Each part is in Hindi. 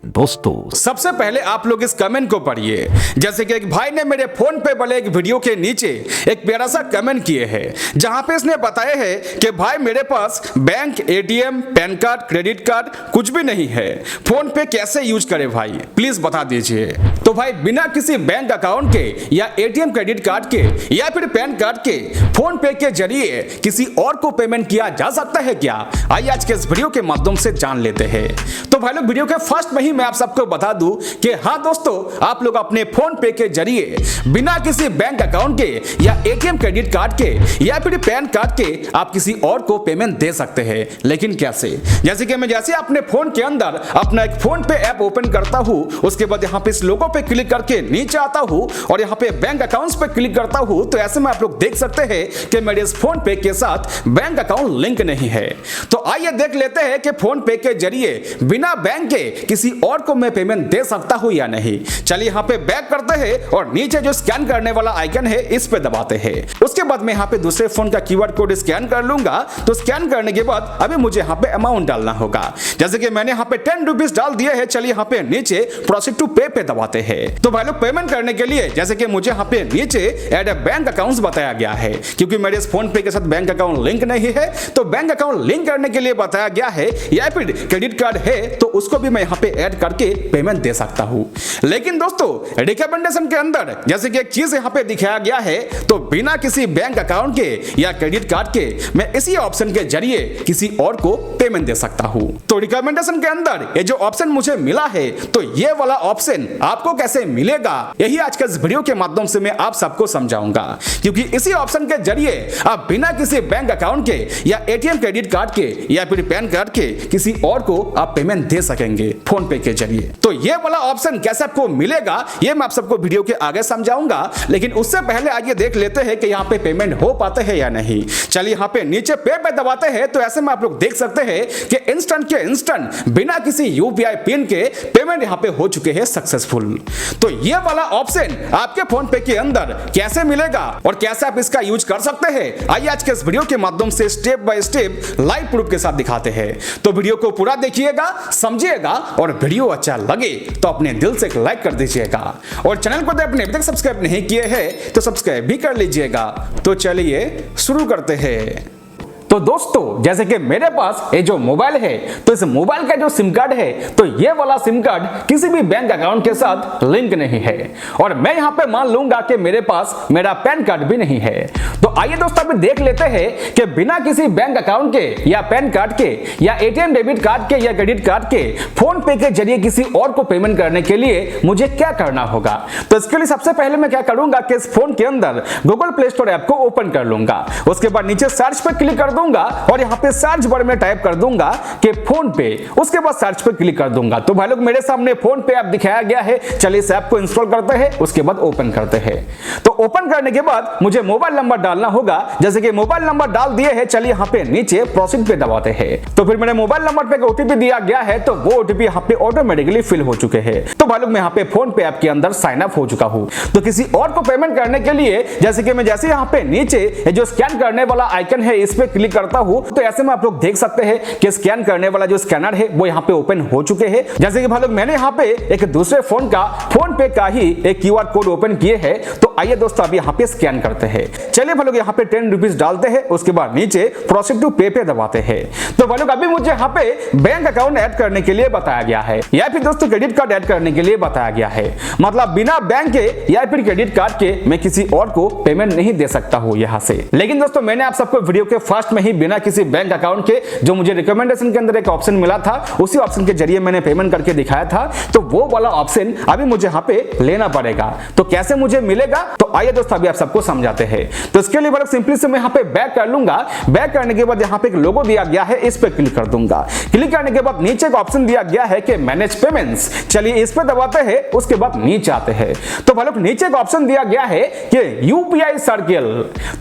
दोस्तों सबसे पहले आप लोग इस कमेंट को पढ़िए। जैसे कि एक भाई ने मेरे फोन पे वाले एक वीडियो के नीचे एक प्यारा सा कमेंट किए हैं, जहां पे इसने बताया है कि भाई मेरे पास bank, ATM, PAN card, credit card कुछ भी नहीं है, फोन पे कैसे यूज करे भाई, प्लीज बता दीजिए। तो भाई बिना किसी बैंक अकाउंट के या एटीएम, क्रेडिट कार्ड के या फिर पैन कार्ड के फोन पे के जरिए किसी और को पेमेंट किया जा सकता है क्या? आइए आज के इस वीडियो के माध्यम से जान लेते हैं। तो भाई लोग वीडियो के फर्स्ट में ही मैं आप सबको बता दूं कि हाँ दोस्तों, आप लोग अपने फोन पे के जरिए बिना किसी बैंक अकाउंट के या एटीएम, क्रेडिट कार्ड के या फिर पैन कार्ड के आप किसी और को पेमेंट दे सकते हैं। लेकिन कैसे? जैसे कि मैं जैसे अपने फोन के अंदर अपना एक फोन पे ऐप ओपन करता हूं, उसके बाद यहाँ पे इस लोगो पे क्लिक करके नीचे आता हूं और यहाँ पे बैंक अकाउंट्स पे क्लिक करता हूं, तो ऐसे में आप लोग देख सकते हैं कि मेरे इस फोन पे के साथ बैंक अकाउंट लिंक नहीं है। तो आइए देख लेते हैं कि फोन पे के जरिए बिना बैंक के किसी और को मैं पेमेंट दे सकता हूं या नहीं। चलिए यहाँ पे बैक करते हैं और नीचे जो स्कैन करने वाला आइकन है इस पे दबाते हैं। उसके बाद मैं यहाँ पे दूसरे फोन का क्यूआर कोड स्कैन कर लूंगा। तो स्कैन करने के बाद अभी मुझे यहाँ पे अमाउंट डालना होगा। जैसे कि मैंने यहाँ पे 10 रुपीज डाल दिए हैं। चलिए यहाँ पे नीचे प्रोसीड टू पे दबाते हैं। तो भाई लोग पेमेंट करने के लिए जैसे कि मुझे यहाँ पे नीचे ऐड बैंक अकाउंट बताया गया है, क्योंकि मेरे इस फोन पे के साथ बैंक अकाउंट लिंक नहीं है। तो बैंक अकाउंट लिंक करने के लिए बताया गया है, या फिर क्रेडिट कार्ड है तो उसको भी मैं यहाँ पे ऐड करके पेमेंट दे सकता हूं। लेकिन दोस्तों रिकमेंडेशन के अंदर जैसे कि एक चीज यहाँ पे दिखाया गया है, तो बिना किसी बैंक अकाउंट के या क्रेडिट कार्ड के मैं इसी ऑप्शन के जरिए किसी और को पेमेंट दे सकता हूं। तो रिकमेंडेशन के अंदर ये जो ऑप्शन मुझे मिला है, तो ये वाला ऑप्शन आपको कैसे मिलेगा, यही आज के इस वीडियो के माध्यम से मैं आप सबको समझाऊंगा। क्योंकि इसी ऑप्शन के जरिए आप बिना किसी बैंक अकाउंट के या एटीएम, क्रेडिट कार्ड के या फिर पैन कार्ड के किसी और को आप पेमेंट दे सकेंगे फोन पे के जरिए। तो ये वाला ऑप्शन कैसे आपको मिलेगा, ये मैं आप सबको वीडियो के आगे समझाऊंगा। लेकिन उससे पहले आइए देख लेते हैं कि यहाँ पे पेमेंट हो पाते हैं या नहीं। चलिए यहाँ पे नीचे पे दबाते हैं, तो ऐसे में आप लोग देख सकते हैं कि इंस्टेंट के इंस्टेंट बिना किसी यूपीआई पिन के पेमेंट यहाँ पे हो चुके हैं सक्सेसफुल। तो ये वाला ऑप्शन आपके फोन पे के अंदर कैसे मिलेगा और कैसे आप इसका यूज कर सकते हैं, आइए आज के इस वीडियो के माध्यम से step by step live proof के साथ दिखाते हैं। तो वीडियो को पूरा देखिएगा, समझिएगा, और वीडियो अच्छा लगे तो अपने दिल से एक लाइक कर दीजिएगा। और चैनल को आपने अभी तक सब्सक्राइब नहीं किए हैं तो सब्सक्राइब भी कर लीजिएगा। तो चलिए शुरू करते हैं। तो दोस्तों जैसे कि मेरे पास ये जो मोबाइल है, तो इस मोबाइल का जो सिम कार्ड है, तो ये वाला सिम कार्ड किसी भी बैंक अकाउंट के साथ लिंक नहीं है। और मैं यहाँ पे मान लूंगा कि मेरे पास मेरा पैन कार्ड भी नहीं है। तो आइए दोस्तों अभी देख लेते हैं कि बिना किसी बैंक अकाउंट के या पैन कार्ड के या एटीएम, डेबिट कार्ड के या क्रेडिट कार्ड के फोन पे के जरिए किसी और को पेमेंट करने के लिए मुझे क्या करना होगा। तो इसके लिए सबसे पहले मैं क्या करूंगा कि इस फोन के अंदर गूगल प्ले स्टोर ऐप को ओपन कर लूंगा। उसके बाद नीचे सर्च पे क्लिक कर दूंगा और यहां पे सर्च बार में टाइप कर दूंगा कि फोन पे। उसके बाद सर्च पे क्लिक कर दूंगा। तो भाई लोग मेरे सामने फोन पे ऐप दिखाया गया है। चलिए इस ऐप को इंस्टॉल करते हैं, उसके बाद ओपन करते हैं। तो ओपन करने के बाद मुझे मोबाइल नंबर डालना होगा। जैसे कि मोबाइल नंबर डाल दिए हैं, चलिए यहां पे नीचे प्रोसीड पे दबाते हैं। तो फिर मेरे मोबाइल नंबर पे ओटीपी दिया गया है, तो वो ओटीपी यहां पे ऑटोमेटिकली फिल हो चुके हैं। तो भाई लोग मैं यहां पे फोन पे ऐप के अंदर साइन अप हो चुका हूं। तो किसी और को पेमेंट करने के लिए जैसे कि मैं जैसे यहां पे नीचे जो स्कैन करने वाला आइकन है इस पे क्लिक करता हूं, तो ऐसे में आप लोग देख सकते हैं कि स्कैन करने वाला जो स्कैनर है वो यहाँ पे ओपन हो चुके हैं। जैसे कि भाई लोग मैंने यहाँ पे एक दूसरे फोन पे का ही एक क्यूआर कोड ओपन किए हैं। तो आइए दोस्तों अभी यहाँ पे स्कैन करते हैं। चलिए भाई लोग यहाँ पे 10 रुपीज डालते हैं, उसके बाद नीचे प्रोसीड टू पे दबाते हैं। तो भाई लोग अभी मुझे यहाँ पे बैंक अकाउंट ऐड करने के लिए बताया गया है, या फिर दोस्तों क्रेडिट कार्ड ऐड करने के लिए बताया गया है। मतलब बिना बैंक के या फिर क्रेडिट कार्ड के मैं किसी और को पेमेंट नहीं दे सकता हूँ यहाँ से। लेकिन दोस्तों मैंने आप सबको वीडियो के फर्स्ट में ही बिना किसी बैंक अकाउंट के जो मुझे रिकमेंडेशन के अंदर एक ऑप्शन मिला था, उसी ऑप्शन के जरिए मैंने पेमेंट करके दिखाया था। तो वो वाला ऑप्शन अभी मुझे यहाँ पे लेना पड़ेगा। तो कैसे मुझे मिलेगा, तो आइए दोस्तों अभी आप सबको समझाते हैं। तो इसके लिए बड़ा सिंपली से मैं यहाँ पे बैक कर लूंगा। बैक करने के बाद यहाँ पे एक लोगो दिया गया है, इस पे क्लिक कर दूंगा। क्लिक करने के बाद नीचे एक ऑप्शन दिया गया है कि मैनेज पेमेंट्स। चलिए इस पे दबाते हैं, उसके बाद नीचे आते हैं। तो भाई लोग नीचे एक ऑप्शन दिया गया है कि यूपीआई सर्किल।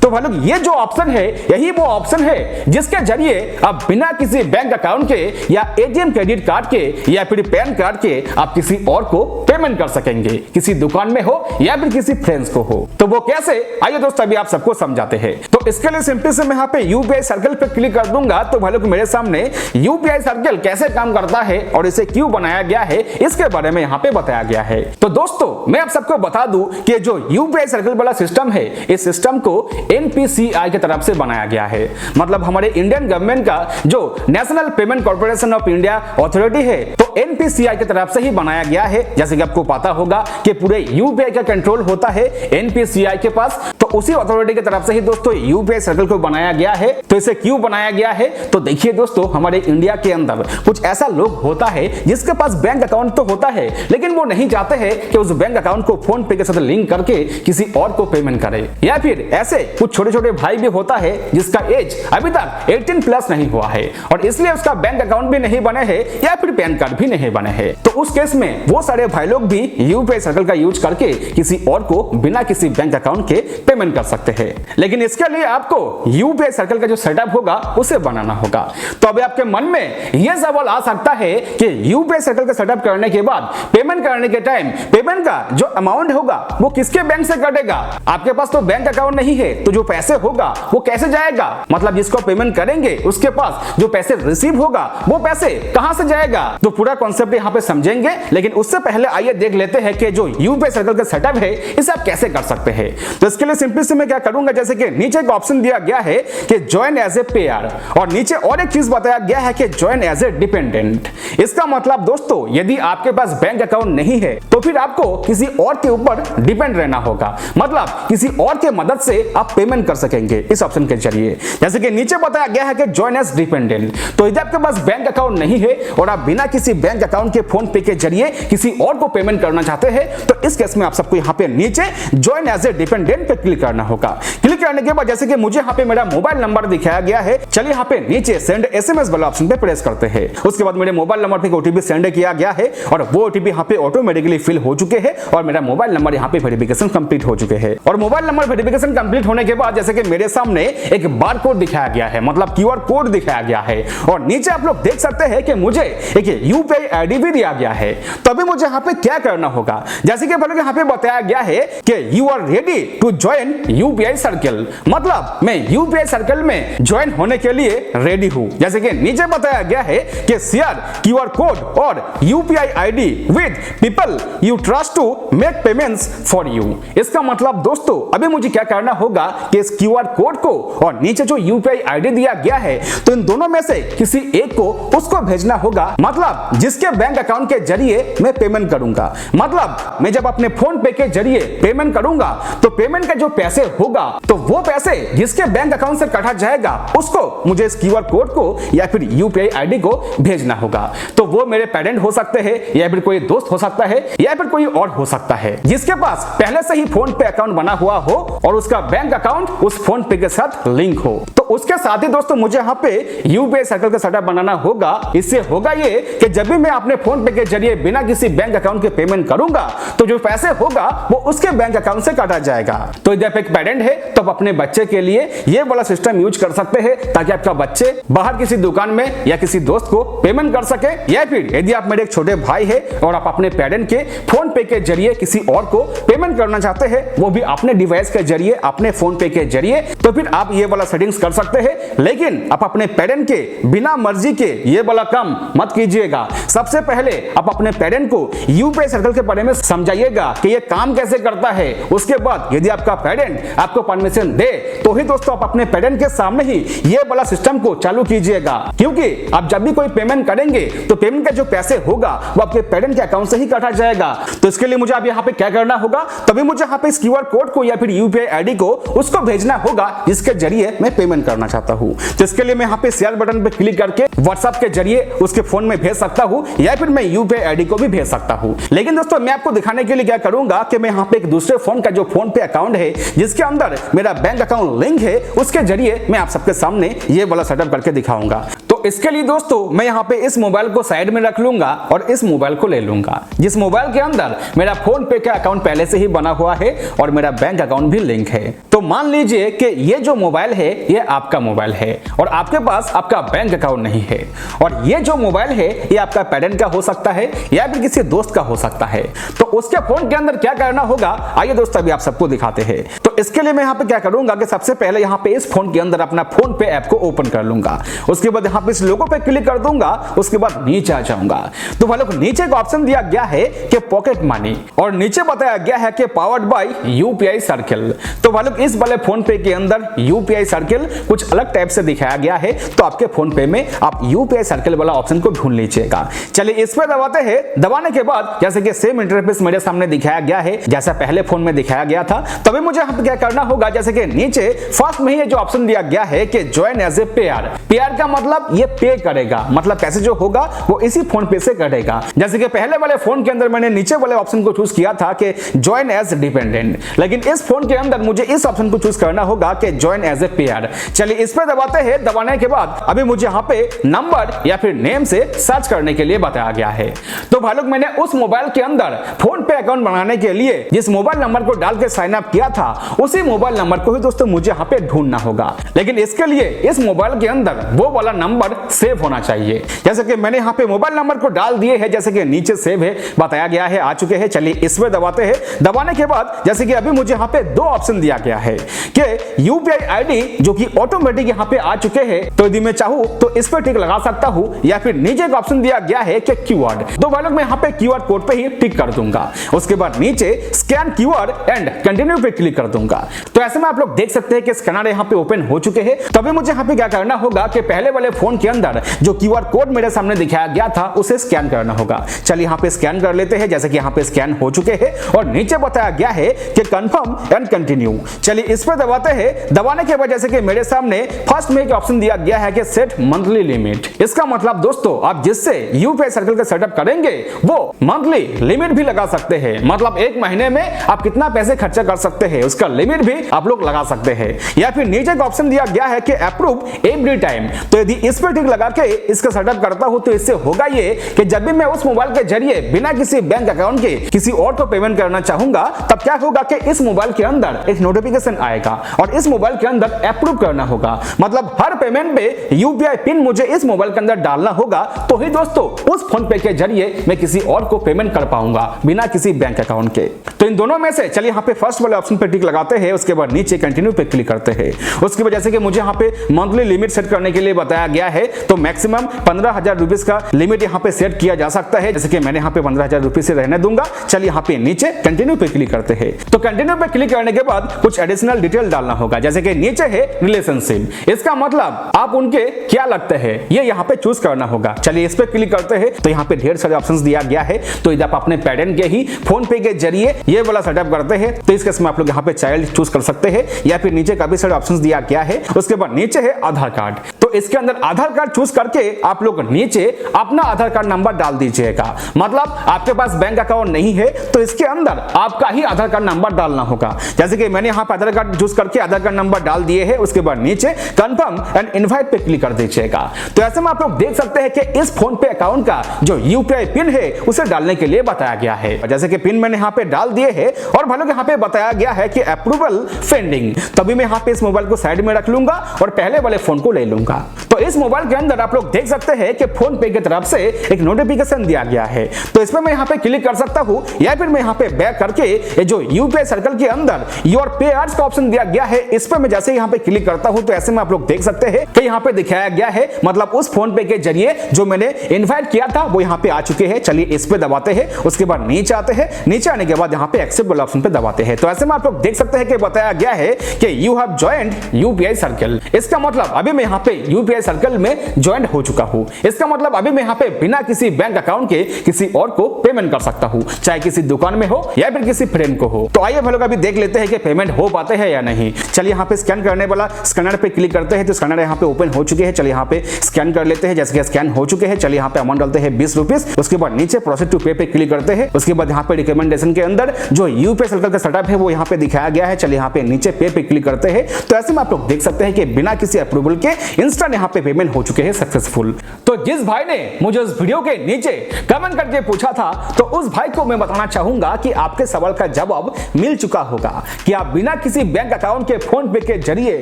तो भाई लोग ये जो ऑप्शन है, यही वो ऑप्शन है है जिसके जरिए आप बिना किसी बैंक अकाउंट के या एटीएम क्रेडिट कार्ड के या फिर पैन कार्ड के आप किसी और को पेमेंट कर सकेंगे, किसी दुकान में हो या फिर किसी फ्रेंड्स को हो। तो वो कैसे, आइए दोस्तों अभी आप सबको समझाते हैं। तो इसके लिए सिंपली से मैं यहाँ पे यूपीआई सर्कल पे क्लिक कर दूंगा तो भाई लोग मेरे सामने यूपीआई सर्कल कैसे काम करता है और इसे क्यों बनाया गया है इसके बारे में यहाँ पे बताया गया है। तो दोस्तों मैं आप सबको बता दूं कि जो यूपीआई सर्कल वाला सिस्टम है इस सिस्टम को एनपीसीआई की तरफ से बनाया गया है, मतलब हमारे इंडियन गवर्नमेंट का जो national payment corporation of India authority है तो एनपीसीआई की तरफ से ही बनाया गया है। जैसे कि आपको पता होगा कि पूरे यूपीआई का कंट्रोल होता है एनपीसीआई के पास, तो उसी अथॉरिटी की तरफ से ही दोस्तों यूपीआई सर्कल को बनाया गया है। तो इसे क्यों बनाया गया है, तो देखिए दोस्तों हमारे इंडिया के अंदर कुछ ऐसा लोग होता है जिसके पास बैंक अकाउंट तो होता है लेकिन वो नहीं चाहते हैं कि उस बैंक अकाउंट को फोन पे के साथ लिंक करके किसी और को पेमेंट करे, या फिर ऐसे कुछ छोटे छोटे भाई भी होता है जिसका एज अभी तक 18 प्लस नहीं हुआ है और इसलिए उसका बैंक अकाउंट भी नहीं बने हैं या फिर पैन कार्ड भी नहीं बने हैं। तो उस केस में वो सारे भाई लोग भी यूपीआई सर्कल का यूज करके किसी और को बिना किसी बैंक अकाउंट के पेमेंट कर सकते हैं। लेकिन इसके लिए आपको यूपीआई सर्कल का जो सेटअप होगा उसे बनाना होगा। तो अभी आपके मन में यह सवाल आ सकता है कि यूपीआई सर्कल का सेटअप करने के बाद पेमेंट करने के टाइम पेमेंट का जो अमाउंट होगा वो किसके बैंक से कटेगा। आपके पास तो बैंक अकाउंट नहीं है तो जो पैसे होगा वो कैसे जाएगा, मतलब जिसको पेमेंट करेंगे उसके पास जो पैसे रिसीव होगा वो पैसे कहां से जाएगा। तो पूरा कॉन्सेप्ट यहाँ पे समझेंगे, लेकिन उससे पहले आइए देख लेते हैं कि जो यूपीआई सर्कल का सेटअप है इसे आप कैसे कर सकते हैं। तो इसके लिए सिंपली से मैं क्या करूंगा, जैसे कि नीचे एक ऑप्शन दिया गया है कि ज्वाइन एज ए पेयर और नीचे और एक चीज बताया गया है कि ज्वाइन एज ए डिपेंडेंट। इसका मतलब दोस्तों यदि आपके पास बैंक अकाउंट नहीं है तो फिर आपको किसी और के ऊपर डिपेंड रहना होगा, मतलब किसी और के मदद से आप पेमेंट कर सकेंगे इस ऑप्शन के जरिए। जैसे कि नीचे बताया गया है कि ज्वाइन एज डिपेंडेंट। तो यदि आपके पास बैंक अकाउंट नहीं है और आप बिना किसी बैंक अकाउंट के फोन पे के जरिए किसी और को पेमेंट करना चाहते हैं तो इस केस में आप सबको यहाँ पे नीचे ज्वाइन एज ए डिपेंडेंट पे क्लिक करना होगा। क्लिक करने के बाद जैसे कि मुझे यहाँ पे मेरा मोबाइल नंबर दिखाया गया है, चलिए यहाँ पे नीचे सेंड एसएमएस वाला ऑप्शन पे प्रेस करते हैं। उसके बाद मेरे मोबाइल नंबर पे ओटीपी सेंड किया गया है और वो ओटीपी यहाँ पे ऑटोमेटिकली फिल हो चुके हैं और मेरा मोबाइल नंबर यहाँ पे वेरिफिकेशन कंप्लीट हो चुके हैं। और मोबाइल नंबर वेरिफिकेशन कंप्लीट होने के बाद जैसे कि मेरे सामने एक बार कोड दिखाया गया है, मतलब क्यूआर कोड दिखाया गया है और नीचे आप लोग देख सकते हैं कि मुझे एक यूपीआई आईडी भी दिया गया है। तो अभी मुझे यहाँ पे क्या करना होगा, जैसे कि पहले यहाँ पे बताया गया है कि you are ready to join UPI circle, मतलब मैं यूपीआई सर्कल में ज्वाइन होने के लिए रेडी हूं। जैसे कि नीचे बताया गया है कि शेयर क्यूआर कोड और UPI ID with people you trust to make payments for you. इसका मतलब दोस्तों अभी मुझे क्या करना होगा कि इस क्यूआर कोड को और नीचे जो यूपीआई आईडी दिया गया है तो इन दोनों में से किसी एक को उसको भेजना होगा, मतलब जिसके बैंक अकाउंट के जरिए मैं पेमेंट करूंगा। मतलब मैं जब अपने फोन पे के जरिए पेमेंट करूंगा तो पेमेंट का जो पैसे होगा तो वो पैसे जिसके बैंक अकाउंट से काटा जाएगा उसको मुझे इस क्यूआर कोड को या फिर यूपीआई आईडी को भेजना होगा। तो वो मेरे पेरेंट हो सकते हैं या फिर कोई दोस्त हो सकता है या फिर कोई और हो सकता है जिसके पास पहले से ही फोन पे अकाउंट बना हुआ हो और उसका बैंक अकाउंट उस फोन पे के साथ लिंक हो। तो उसके साथ ही दोस्तों मुझे यहाँ पे यूपीआई सर्कल का सेटअप बनाना होगा। इससे होगा ये कि जब भी मैं अपने फोन पे के जरिए बिना किसी बैंक अकाउंट के पेमेंट करूंगा तो जो पैसे होगा वो उसके बैंक अकाउंट से काटा जाएगा। तो यदि आप एक पेरेंट है तो आप अपने बच्चे के लिए ये वाला सिस्टम यूज कर सकते हैं ताकि आपका बच्चे बाहर किसी दुकान में या किसी दोस्त को पेमेंट कर सके, या फिर यदि आप मेरे एक छोटे भाई है और आप अपने पेरेंट के फोन पे के जरिए किसी और को पेमेंट करना चाहते हैं वो भी अपने डिवाइस के जरिए अपने फोन पे के जरिए, तो फिर आप ये वाला सेटिंग्स कर सकते हैं। लेकिन आप अपने पेरेंट के बिना मर्जी के ये वाला काम मत कीजिएगा। सबसे पहले आप अपने पेरेंट को यूपीआई सर्कल के बारे में समझाइएगा कि ये काम कैसे करता है। उसके बाद यदि आपका पेरेंट आपको परमिशन दे तो ही दोस्तों आप अपने पेरेंट के सामने ही ये वाला सिस्टम को चालू कीजिएगा, क्योंकि आप जब भी कोई पेमेंट करेंगे तो पेमेंट का जो पैसे होगा वो आपके पेरेंट के अकाउंट से ही काटा जाएगा। तो इसके लिए मुझे अब यहाँ पे क्या करना होगा, तभी मुझे यहाँ पे इस क्यूआर कोड को या फिर यूपीआई आईडी को उसको भेजना होगा जिसके जरिए मैं पेमेंट करना चाहता हूँ। तो इसके लिए मैं यहाँ पे शेयर बटन पे क्लिक करके व्हाट्सएप के जरिए उसके फोन में भेज सकता हूँ या फिर मैं यूपीआई आईडी को भी भेज सकता हूँ। लेकिन दोस्तों मैं आपको दिखाने के लिए क्या करूंगा कि मैं यहाँ पे एक दूसरे फोन का जो फोन पे अकाउंट है जिसके अंदर मेरा बैंक अकाउंट लिंक है उसके जरिए मैं आप सबके सामने ये वाला सेटअप करके दिखाऊंगा। तो इसके लिए दोस्तों मैं यहाँ पे इस मोबाइल को साइड में रख लूंगा और इस मोबाइल को ले लूंगा, जिस मोबाइल के अंदर मेरा फोन पे का अकाउंट पहले से ही बना हुआ है और मेरा बैंक अकाउंट भी लिंक है। तो मान लीजिए कि ये जो मोबाइल है ये आपका मोबाइल है और आपके पास आपका बैंक अकाउंट नहीं है, और ये जो मोबाइल है ये आपका पेरेंट का हो सकता है या फिर किसी दोस्त का हो सकता है। तो उसके फोन के अंदर क्या करना होगा, आइए दोस्तों अभी आप सबको दिखाते हैं। तो इसके लिए मैं यहाँ पे क्या करूंगा कि सबसे पहले यहाँ पे इस फोन के अंदर अपना फोन पे ऐप को ओपन कर लूंगा, उसके बाद यहाँ पे इस लोगो पे क्लिक कर दूंगा, उसके बाद नीचे आ जाऊंगा। तो भाई लोग नीचे का ऑप्शन दिया गया है कि पॉकेट मनी और नीचे बताया गया है कि पावर्ड बाय यूपीआई सर्किल। तो भाई लोग इस वाले फोन पे के अंदर यूपीआई सर्किल कुछ अलग टाइप से दिखाया गया है, तो आपके फोन पे में आप यूपीआई सर्किल वाला ऑप्शन को ढूंढ लीजिएगा। चलिए इस पे दबाते हैं। दबाने के बाद जैसे कि सेम इंटरफेस मेरे सामने दिखाया गया है जैसा पहले फोन में दिखाया गया था, तभी मुझे यहाँ पे क्या करना होगा, जैसे कि नीचे फर्स्ट में ही जो ऑप्शन दिया गया है कि join as a pair. Pair का मतलब ये पे करेगा, मतलब पैसे जो होगा वो इसी फोन पे से कटेगा। जैसे कि पहले वाले फोन के अंदर मैंने नीचे वाले ऑप्शन को चूज किया था कि ज्वाइन एज डिपेंडेंट, लेकिन इस फोन के अंदर मुझे इस ऑप्शन को चूज करना होगा कि ज्वाइन एज ए पेयर। चलिए इस पे दबाते हैं। दबाने के बाद अभी मुझे यहाँ पे नंबर या फिर नेम से सर्च करने के लिए बताया गया है। तो भाई लोग मैंने उस मोबाइल के अंदर फोन पे अकाउंट बनाने के लिए जिस मोबाइल नंबर को डाल के साइन अप किया था उसी मोबाइल नंबर को ही दोस्तों मुझे यहाँ पे ढूंढना होगा, लेकिन इसके लिए इस मोबाइल के अंदर वो वाला नंबर सेव होना चाहिए। जैसे कि मैंने यहाँ पे मोबाइल नंबर को डाल दिए है, जैसे कि नीचे सेव है बताया गया है, आ चुके हैं। चलिए इस पे दबाते हैं। दबाने के बाद जैसे कि अभी मुझे यहाँ पे दो ऑप्शन दिया गया है कि यूपीआई आईडी जो कि ऑटोमेटिक यहाँ पे आ चुके हैं, तो यदि मैं चाहूँ तो इस पे टिक लगा सकता हूँ, या फिर नीचे का ऑप्शन दिया गया है कि कीवर्ड। तो भाई लोग मैं यहाँ पे कीवर्ड कोड पे ही टिक कर दूंगा, उसके बाद नीचे स्कैन कीवर्ड एंड कंटिन्यू पे क्लिक कर दूंगा। तो ऐसे में आप लोग देख सकते हैं कि स्कैनर यहाँ पे ओपन हो चुके हैं। तभी मुझे यहाँ पे क्या करना होगा कि पहले वाले फोन के अंदर जो कीवर्ड कोड मेरे सामने दिखाया गया था उसे स्कैन करना होगा। चलिए यहाँ पे स्कैन कर लेते हैं। जैसे कि यहाँ पे स्कैन हो चुके हैं और नीचे बताया गया है कि कंफर्म एंड कंटिन्यू। चलिए इस पे दबाते हैं। दबाने के बाद जैसे कि मेरे सामने फर्स्ट में एक ऑप्शन दिया गया है कि सेट मंथली लिमिट। इसका मतलब दोस्तों आप जिससे यूपीआई सर्किल का सेटअप करेंगे वो मंथली लिमिट भी लगा सकते हैं, मतलब एक महीने में आप कितना पैसे खर्चा कर सकते हैं उसका लिमिट भी आप लोग लगा सकते हैं। या फिर नीचे का ऑप्शन दिया गया है कि अप्रूव एवरी टाइम। तो यदि इस पर टिक लगा के इसका सेटअप करता हूं तो इससे होगा ये कि जब भी मैं उस मोबाइल के जरिए बिना किसी बैंक अकाउंट के किसी और को पेमेंट करना चाहूंगा तब क्या होगा कि इस मोबाइल के अंदर एक नोटिफिकेशन आएगा और इस मोबाइल के अंदर अप्रूव करना होगा, मतलब हर पेमेंट पे यूपीआई पिन मुझे इस मोबाइल के अंदर डालना होगा, तो ही दोस्तों उस फोन पे के जरिए मैं किसी और को पेमेंट कर पाऊंगा बिना किसी बैंक अकाउंट के। तो इन दोनों में से चलिए यहाँ पे फर्स्ट वाले ऑप्शन पे टिक लगाते हैं, उसके बाद नीचे कंटिन्यू पे क्लिक करते हैं। उसके बाद जैसे कि मुझे यहाँ पे मंथली लिमिट सेट करने के लिए बताया गया है, तो मैक्सिमम 15,000 रुपीज का लिमिट यहाँ पे सेट किया जा सकता है। जैसे कि मैंने यहाँ पे 15,000 रुपीज से रहने दूंगा। चलिए यहाँ पे नीचे कंटिन्यू पे क्लिक करते हैं। तो कंटिन्यू पे क्लिक करने के बाद कुछ एडिशनल डिटेल डालना होगा, जैसे कि नीचे है रिलेशनशिप। इसका मतलब आप उनके क्या लगते हैं ये यहाँ पे चूज करना होगा। चलिए इस पे क्लिक करते हैं। तो यहाँ पे ढेर सारे ऑप्शंस दिया गया है, तो यदि आप अपने पेरेंट के ही फोन पे के जरिए ये वाला सेटअप करते हैं तो इस केस में आप लोग यहाँ पे चाइल्ड चूज कर सकते हैं, या फिर नीचे काफी सारे ऑप्शंस दिया गया है। उसके बाद नीचे है आधार कार्ड। तो इसके अंदर आधार कार्ड चूज करके आप लोग नीचे अपना आधार कार्ड नंबर डाल दीजिएगा। मतलब आपके पास बैंक अकाउंट नहीं है तो इसके अंदर आपका ही आधार कार्ड नंबर डालना होगा। जैसे कि मैंने यहाँ पे आधार कार्ड चूज करके आधार कार्ड नंबर डाल दिए है। उसके बाद नीचे कंफर्म एंड इनवाइट पे क्लिक कर दीजिएगा। तो ऐसे में आप लोग देख सकते हैं कि इस फोन पे अकाउंट का जो यूपीआई पिन है उसे डालने के लिए बताया गया है। जैसे कि पिन मैंने यहाँ पे डाल दिए है और भाई लोग यहाँ पे बताया गया है कि अप्रूवल पेंडिंग। तभी मैं यहाँ पे इस मोबाइल को साइड में रख लूंगा और पहले वाले फोन को ले लूंगा। तो इस मोबाइल के अंदर आप लोग देख सकते हैं कि फोन पे की तरफ से एक नोटिफिकेशन दिया गया है। तो इसमें मैं यहाँ पे क्लिक कर सकता हूँ, या फिर मैं यहाँ पे बैक करके ये जो यूपीआई सर्कल के अंदर योर पेयर्स का ऑप्शन दिया गया है इस पर मैं जैसे यहाँ पे क्लिक करता हूँ तो ऐसे में आप लोग देख सकते हैं कि यहाँ पे दिखाया गया है, मतलब उस फोन पे के जरिए जो मैंने इनवाइट किया था वो यहाँ पे आ चुके हैं। चलिए इस पे दबाते हैं। उसके बाद नीचे आते हैं। नीचे आने के बाद यहाँ पे एक्सेप्ट वाला ऑप्शन पे दबाते हैं। तो ऐसे में आप लोग देख सकते हैं कि बताया गया है कि you have joined UPI circle. इसका मतलब अभी मैं यहाँ पे यूपीआई सर्कल में ज्वाइन हो चुका हूँ। इसका मतलब अभी मैं यहाँ पे बिना किसी बैंक अकाउंट के किसी और को पेमेंट कर सकता हूँ, चाहे किसी दुकान में हो या फिर किसी फ्रेंड को हो। तो आइए हम लोग अभी देख लेते हैं कि पेमेंट हो पाते हैं या नहीं। चलिए यहाँ पे स्कैन करने वाला स्कैनर पे क्लिक करते हैं। तो स्कैनर यहाँ पे ओपन हो चुके हैं। चलिए यहाँ पे स्कैन कर लेते हैं। जैसे कि स्कैन हो चुके हैं। चलिए यहाँ पे अमाउंट डालते हैं 20 रुपीज। उसके बाद नीचे प्रोसेस टू पे पे क्लिक करते हैं। उसके बाद यहाँ पे रिकमेंडेशन के अंदर जो यूपीआई सर्कल का सेटअप है वो यहाँ पे दिखाया गया है। चलिए यहाँ पे नीचे पे पे क्लिक करते हैं। तो ऐसे में आप लोग देख सकते हैं कि बिना किसी अप्रूवल के इंस्टेंट इंस्टेंट यहाँ पे पेमेंट हो चुके हैं सक्सेसफुल। तो जिस भाई ने मुझे उस वीडियो के नीचे कमेंट करके पूछा था, तो उस भाई को मैं बताना चाहूंगा कि आपके सवाल का जवाब मिल चुका होगा कि आप बिना किसी बैंक अकाउंट के फोन पे के जरिए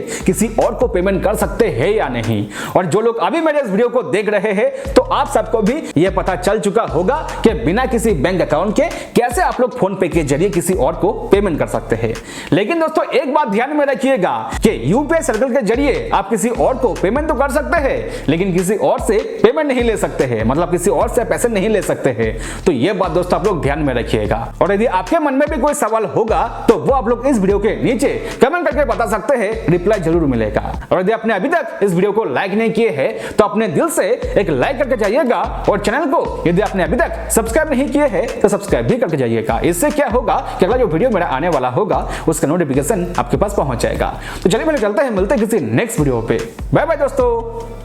किसी और को पेमेंट कर सकते हैं या नहीं। और जो लोग अभी मेरे इस वीडियो को देख रहे हैं, तो आप सबको भी यह पता चल चुका होगा कि बिना किसी बैंक अकाउंट के कैसे आप लोग फोन पे के जरिए किसी और को पेमेंट कर सकते हैं। लेकिन दोस्तों एक बात ध्यान में रखिएगा कि यूपीआई सर्कल के जरिए आप किसी और को पेमेंट तो कर सकते हैं, लेकिन किसी और से पेमेंट नहीं ले सकते हैं, मतलब किसी और से पैसे नहीं ले सकते हैं। तो यह बात दोस्तों आप लोग ध्यान में रखिएगा। और यदि आपके मन में भी कोई सवाल होगा तो वो आप लोग इस वीडियो के नीचे कमेंट करके बता सकते हैं, रिप्लाई जरूर मिलेगा। और यदि आपने अभी तक इस वीडियो को लाइक नहीं किए हैं तो अपने दिल से एक लाइक करके जाइएगा, और चैनल को यदि आपने अभी तक सब्सक्राइब नहीं किए हैं तो सब्सक्राइब भी करके जाइएगा। इससे क्या होगा कि अगला जो वीडियो मेरा आने वाला होगा उसका नोटिफिकेशन आपके पास पहुंच जाएगा। तो चलिए मेरे चलते हैं, मिलते हैं किसी नेक्स्ट वीडियो पे। बाय बाय दोस्तों।